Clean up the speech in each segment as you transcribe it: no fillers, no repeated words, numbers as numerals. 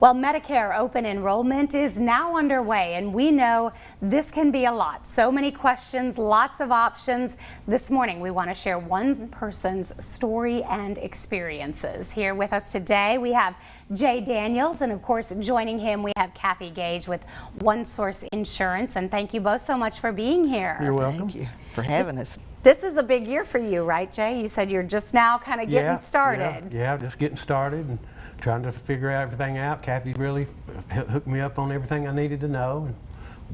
Well, Medicare open enrollment is now underway, and we know this can be a lot. So many questions, lots of options. This morning, we want to share one person's story and experiences. Here with us today, we have Jay Daniels, and of course, joining him, we have Kathy Gage with One Source Insurance. And thank you both so much for being here. You're welcome. Thank you for having us. This is a big year for you, right, Jay? You said you're just now kind of getting started. Yeah, just getting started and trying to figure everything out. Kathy really hooked me up on everything I needed to know, and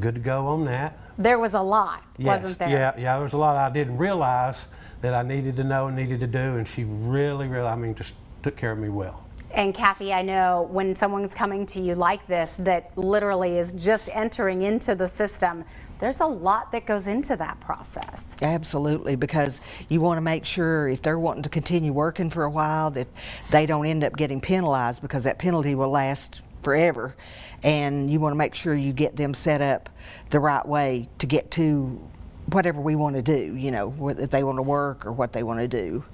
good to go on that. There was a lot, wasn't there? Yeah, there was a lot I didn't realize that I needed to know and needed to do, and she really, just took care of me well. And Kathy, I know when someone's coming to you like this, that literally is just entering into the system, there's a lot that goes into that process. Absolutely, because you want to make sure if they're wanting to continue working for a while that they don't end up getting penalized, because that penalty will last forever. And you want to make sure you get them set up the right way to get to whatever we want to do, you know, if they want to work or what they want to do.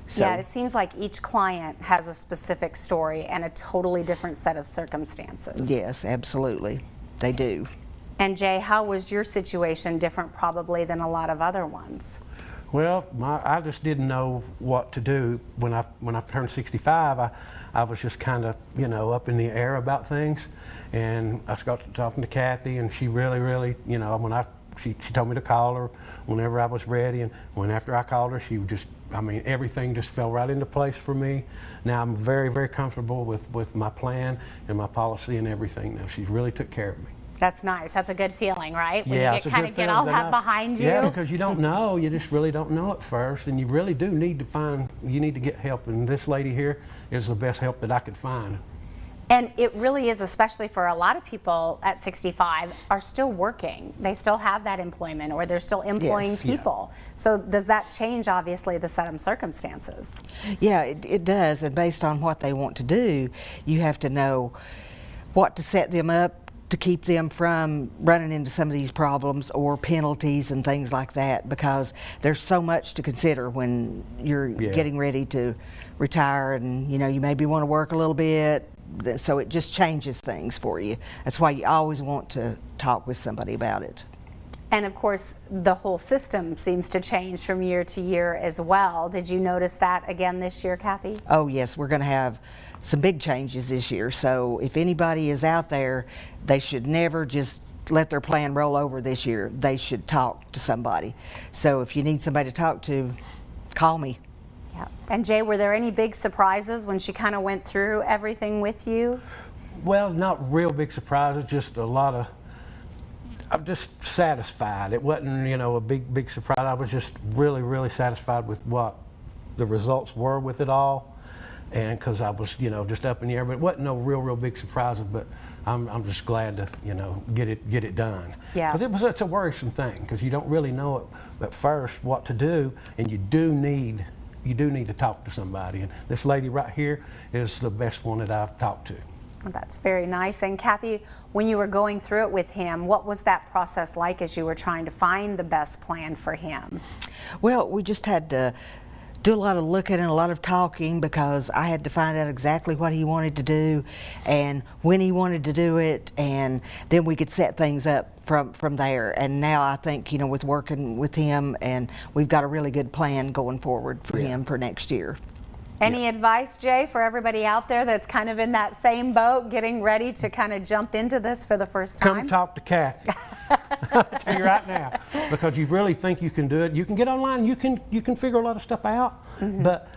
So, yeah, it seems like each client has a specific story and a totally different set of circumstances. Yes, absolutely, they do. And Jay, how was your situation different probably than a lot of other ones? Well, I just didn't know what to do. When I turned 65, I was just kind of, up in the air about things. And I got talking to Kathy, and she really, she told me to call her whenever I was ready. And after I called her, she just, everything just fell right into place for me. Now I'm very comfortable with my plan and my policy and everything. Now she really took care of me. That's nice. That's a good feeling, right? When yeah, you get all that behind you. Yeah, because you don't know. You just really don't know at first, and you really do need to get help. And this lady here is the best help that I could find. And it really is, especially for a lot of people at 65 are still working. They still have that employment, or they're still employing people. Yeah. So does that change, obviously, the set of circumstances? Yeah, it does. And based on what they want to do, you have to know what to set them up to keep them from running into some of these problems or penalties and things like that, because there's so much to consider when you're getting ready to retire, and you maybe want to work a little bit, so it just changes things for you. That's why you always want to talk with somebody about it. And of course, the whole system seems to change from year to year as well. Did you notice that again this year, Kathy? Oh yes, we're going to have some big changes this year. So if anybody is out there, they should never just let their plan roll over this year. They should talk to somebody. So if you need somebody to talk to, call me. Yeah. And Jay, were there any big surprises when she kind of went through everything with you? Well, not real big surprises, just a lot of, I'm just satisfied. It wasn't, a big surprise. I was just really satisfied with what the results were with it all. And because I was, just up in the air, but it wasn't no real big surprises, but I'm just glad to, get it done. Yeah. Because it's a worrisome thing, because you don't really know at first what to do, and you do need to talk to somebody. And this lady right here is the best one that I've talked to. Well, that's very nice. And Kathy, when you were going through it with him, what was that process like as you were trying to find the best plan for him? Well, we just had to do a lot of looking and a lot of talking, because I had to find out exactly what he wanted to do and when he wanted to do it, and then we could set things up from there. And now I think, with working with him, and we've got a really good plan going forward for him for next year. Any advice, Jay, for everybody out there that's kind of in that same boat, getting ready to kind of jump into this for the first time? Come talk to Kathy. I'll tell you right now, because you really think you can do it. You can get online, you can figure a lot of stuff out, but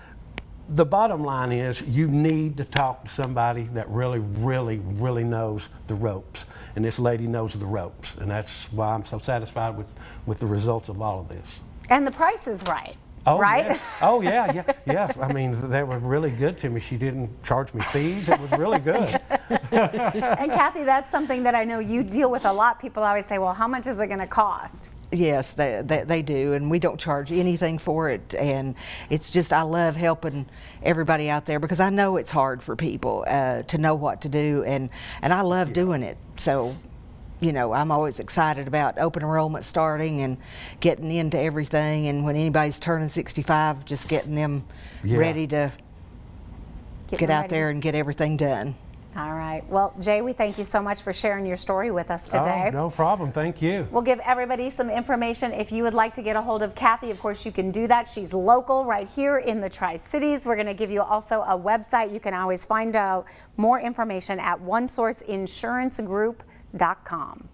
the bottom line is you need to talk to somebody that really knows the ropes. And this lady knows the ropes, and that's why I'm so satisfied with the results of all of this. And the price is right. Oh, right? Yeah. Oh, yeah. They were really good to me. She didn't charge me fees. It was really good. And Kathy, that's something that I know you deal with a lot. People always say, well, how much is it going to cost? Yes, they do, and we don't charge anything for it. And it's just, I love helping everybody out there, because I know it's hard for people to know what to do, and I love doing it. So, I'm always excited about open enrollment starting and getting into everything, and when anybody's turning 65, just getting them ready to get out there and get everything done. All right. Well, Jay, we thank you so much for sharing your story with us today. Oh, no problem. Thank you. We'll give everybody some information. If you would like to get a hold of Kathy, of course, you can do that. She's local right here in the Tri-Cities. We're going to give you also a website. You can always find out more information at onesourceInsuranceGroup.com.